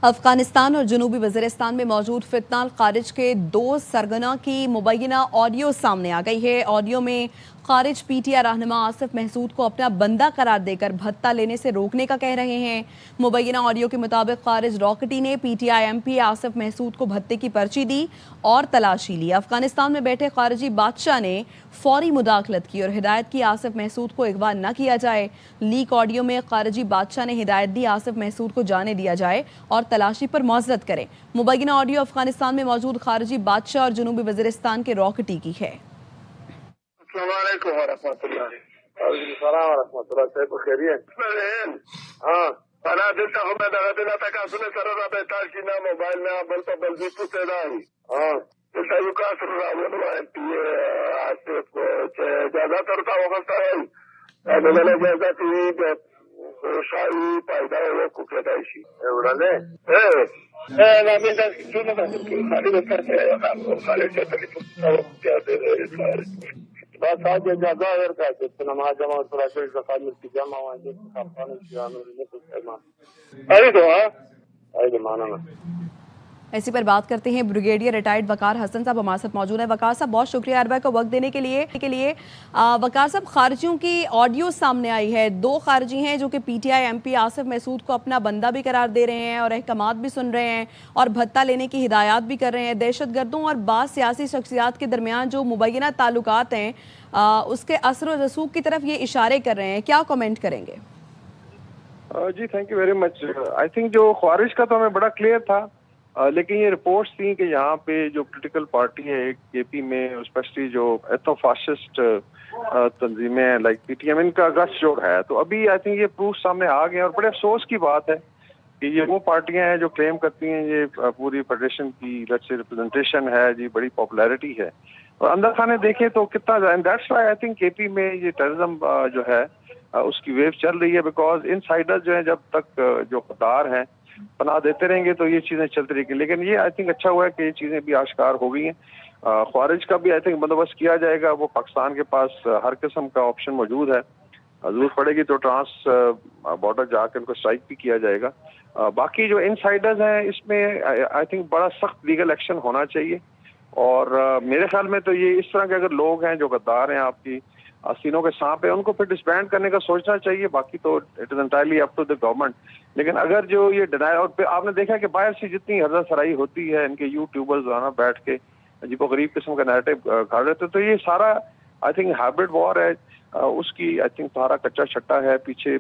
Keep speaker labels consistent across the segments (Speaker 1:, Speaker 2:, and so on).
Speaker 1: अफगानिस्तान और जनूबी वज़ीरिस्तान में मौजूद फितना अल-खारिज के 2 सरगना की मुबैना ऑडियो सामने आ गई है। ऑडियो में खारिज पीटीआई रहनुमा आसिफ महसूद को अपना बंदा करार देकर भत्ता लेने से रोकने का कह रहे हैं। मुबैना ऑडियो के मुताबिक खारिज रॉकेटी ने पीटीआई एमपी आसिफ महसूद को भत्ते की पर्ची दी और तलाशी ली। अफगानिस्तान में बैठे खारिजी बादशाह ने फौरी मुदाखलत की और हिदायत की आसिफ महसूद को अगवा न किया जाए। लीक ऑडियो में खारिजी बादशाह ने हिदायत दी आसिफ महसूद को जाने दिया जाए और तलाशी पर मुआज़रत करें। मुबैना ऑडियो अफगानिस्तान में मौजूद खारिजी बादशाह और जनूबी वज़ीरिस्तान के रॉकेटी की है।
Speaker 2: انا دلته هم دغه دنه تکاسونه سره را به تاسو نه موبایل نه بل په بل څه څه دی څه یو کار سره راوړل پی اسف چې اجازه ترته وغوښته دا دغه اجازه کوي د شایي پیدا وکړو کېدای شي ورانه لا مې دا څه نه کوي خالي وکړه خالي چې ته بس آج اجازه ورکړه چې نماز جمع او تراکل زکات ملکی جمع واجب خپل شیانو نه پوښتنه اې معنا
Speaker 1: इसी पर बात करते हैं। ब्रिगेडियर रिटायर्ड वकार हसन साहब हमारे साथ मौजूद हैं। वकार साहब, बहुत शुक्रिया अरबा को वक्त देने के लिए। वकार साहब, खारिजियों की ऑडियो सामने आई है। 2 खारिजी हैं जो कि पीटीआई एमपी आसिफ महसूद को अपना बंदा भी करार दे रहे हैं और अहकामात भी सुन रहे हैं और भत्ता लेने की हिदायत भी कर रहे हैं। दहशतगर्दों और बाज़ सियासी शख्सियात के दरमियान जो मुबैना ताल्लुकात हैं उसके असर व रसूख की तरफ ये इशारे कर रहे हैं, क्या कमेंट करेंगे?
Speaker 3: जी thank you very much. I think जो ख्वारिश का तो हमें बड़ा क्लियर था, लेकिन ये रिपोर्ट्स थी कि यहाँ पे जो पॉलिटिकल पार्टी है केपी में, स्पेशली जो एथोफासिस्ट तंजीमें हैं लाइक पीटीएम, इनका गश जो है, तो अभी आई थिंक ये प्रूफ सामने आ गए। और बड़े अफसोस की बात है कि ये वो पार्टियां हैं जो क्लेम करती हैं ये पूरी फेडरेशन की लेट्स से रिप्रेजेंटेशन है जी, बड़ी पॉपुलैरिटी है, और अंदर खाने देखें तो कितना, and that's why I think KP में ये टेररिज्म जो है उसकी वेव चल रही है, बिकॉज इनसाइडर्स जो है जब तक जो खुदार हैं पनाह देते रहेंगे तो ये चीज़ें चलती रहेंगी। लेकिन ये आई थिंक अच्छा हुआ है कि ये चीज़ें भी आश्कार हो गई हैं। ख्वारिज का भी आई थिंक बंदोबस्त किया जाएगा। वो पाकिस्तान के पास हर किस्म का ऑप्शन मौजूद है, जरूरत पड़ेगी तो ट्रांस बॉर्डर जाकर उनको स्ट्राइक भी किया जाएगा। बाकी जो इनसाइडर्स हैं इसमें आई थिंक बड़ा सख्त लीगल एक्शन होना चाहिए। और मेरे ख्याल में तो ये इस तरह के अगर लोग हैं जो गद्दार हैं, आपकी आसीनों के सांप है, उनको फिर डिसबैंड करने का सोचना चाहिए। बाकी तो it is entirely up to the government. लेकिन अगर जो ये डिनाई, और आपने देखा कि बाहर से जितनी हरदा सराई होती है, इनके यूट्यूबर्स आना बैठ के अजीबो गरीब किस्म का नैरेटिव गाड़ रहे थे, तो ये सारा आई थिंक हाइब्रिड वॉर है। उसकी आई थिंक सारा कच्चा छट्टा है। पीछे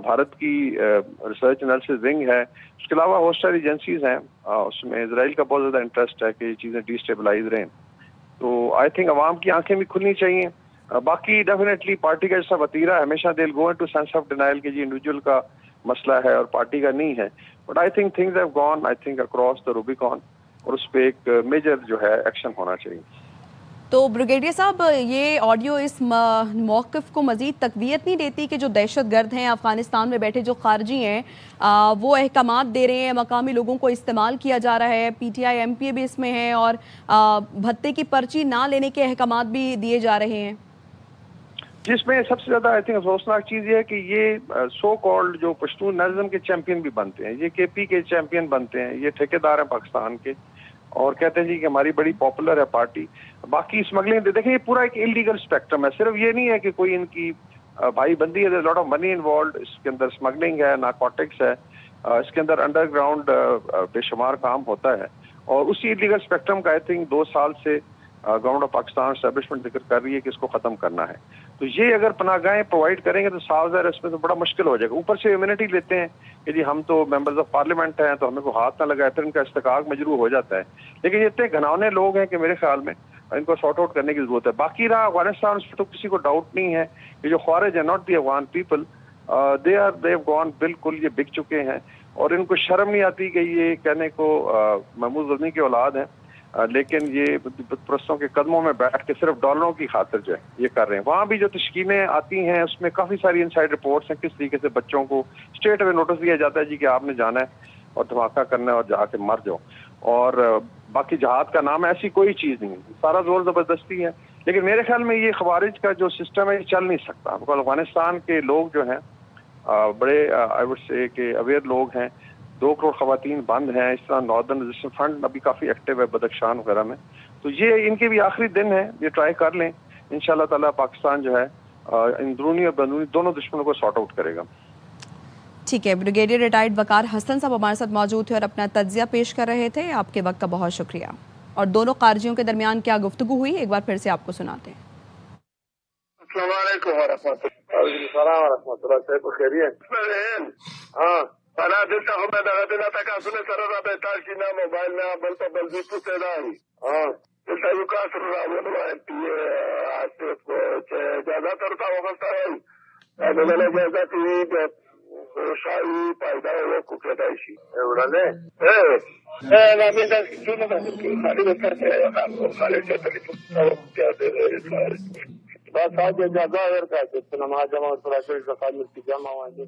Speaker 3: भारत की रिसर्च एनालिसिस विंग है, उसके अलावा होस्टर एजेंसीज हैं, उसमें इसराइल का बहुत ज़्यादा इंटरेस्ट है कि ये चीज़ें डिस्टेबलाइज रहें। तो आई थिंक अवाम की आंखें भी खुलनी चाहिए। बाकी डेफिनेटली पार्टी का जैसा वतीरा हमेशा दिल go to sense of denial के जी इंडिविजुअल का मसला है और पार्टी का नहीं है, but I think things have gone I think across the Rubicon, और उस पर एक मेजर जो है एक्शन होना चाहिए।
Speaker 1: तो ब्रिगेडियर साहब, ये ऑडियो इस मौक़िफ़ को मज़ीद तक़वियत नहीं देती कि जो दहशतगर्द हैं अफ़गानिस्तान में बैठे जो खारजी हैं वो अहकामात दे रहे हैं, मकामी लोगों को इस्तेमाल किया जा रहा है, पीटीआई एमपी भी इसमें है और भत्ते की पर्ची ना लेने के अहकामात भी दिए जा रहे हैं?
Speaker 3: जिसमें सबसे ज़्यादा आई थिंक अफसोसनाक चीज़ ये है कि ये सो कॉल्ड जो पश्तून नेशनलिज्म के चैंपियन भी बनते हैं, ये केपी के चैंपियन बनते हैं, ये ठेकेदार हैं पाकिस्तान के, और कहते हैं जी कि हमारी बड़ी पॉपुलर है पार्टी। बाकी स्मगलिंग देखें, ये पूरा एक इलीगल स्पेक्ट्रम है। सिर्फ ये नहीं है कि कोई इनकी भाई बंदी है, लॉट ऑफ मनी इन्वॉल्व, इसके अंदर स्मगलिंग है, नारकोटिक्स है, इसके अंदर अंडरग्राउंड बेशुमार काम होता है। और उसी इलीगल स्पेक्ट्रम का आई थिंक 2 साल से गवर्नमेंट ऑफ पाकिस्तान एस्टेब्लिशमेंट जिक्र कर रही है कि इसको खत्म करना है। तो ये अगर पनाहगाहें प्रोवाइड करेंगे तो साफ है इसमें तो बड़ा मुश्किल हो जाएगा। ऊपर से इम्यूनिटी लेते हैं कि जी हम तो मेंबर्स ऑफ पार्लियामेंट हैं तो हमें को हाथ ना लगाए, फिर इनका इस्तेकाक मजरू हो जाता है। लेकिन ये इतने घनावने लोग हैं कि मेरे ख्याल में इनको सॉर्ट आउट करने की जरूरत है। बाकी रहा अफगानिस्तान, उसमें तो किसी को डाउट नहीं है कि जो ख्वारिज है, not the Afghan people, they have gone, बिल्कुल ये बिक चुके हैं। और इनको शर्म नहीं आती कि ये कहने को महमूद गजनी की औलाद है, लेकिन ये बुतप्रस्तों के कदमों में बैठ के सिर्फ डॉलरों की खातिर जो है ये कर रहे हैं। वहाँ भी जो तश्कीलें आती हैं उसमें काफ़ी सारी इनसाइड रिपोर्ट्स हैं, किस तरीके से बच्चों को स्ट्रेट अवे नोटिस दिया जाता है जी कि आपने जाना है और धमाका करना है और जाके मर जाओ। और बाकी जहाद का नाम है, ऐसी कोई चीज़ नहीं, सारा जोर ज़बरदस्ती है। लेकिन मेरे ख्याल में ये खवारिज का जो सिस्टम है ये चल नहीं सकता, बिकॉज अफगानिस्तान के लोग जो हैं बड़े आई वुड से कि अवेयर लोग हैं, 2 करोड़ खवातीन बंद हैं, इस तरह नॉर्दर्न रजिस्ट्रेशन फ्रंट अभी काफ़ी एक्टिव है बदख्शान वगैरह में। तो ये इनके भी आखिरी दिन है, ये ट्राई कर लें, इंशाल्लाह ताला पाकिस्तान जो है अंदरूनी और बैरूनी दोनों दुश्मनों को सॉर्ट आउट करेगा।
Speaker 1: ठीक है, ब्रिगेडियर रिटायर्ड वकार हसन साहब हमारे साथ मौजूद थे और अपना तज्जिया पेश कर रहे थे। आपके वक्त का बहुत शुक्रिया। और दोनों खारजियों के दरमियान क्या गुफ्तगू हुई, एक बार फिर से आपको सुनाते हैं।
Speaker 2: فأنا دلت أحمد أغدنا تكاسل سرر بيتاشينا موبايلنا بل بلبيتو تداي تسايو كاسر رامون وانتي عسيف جازات ارتا وغلطاي هذا لا جازات يد شاي بايدا وكوكلتايشي ورانه لا من ذلك شنو خالد كاسر خالد كاسر بس آج اجازہ اگر کہتے نماز جمع اور پراثر زکات ملتی جمع ہوا ہے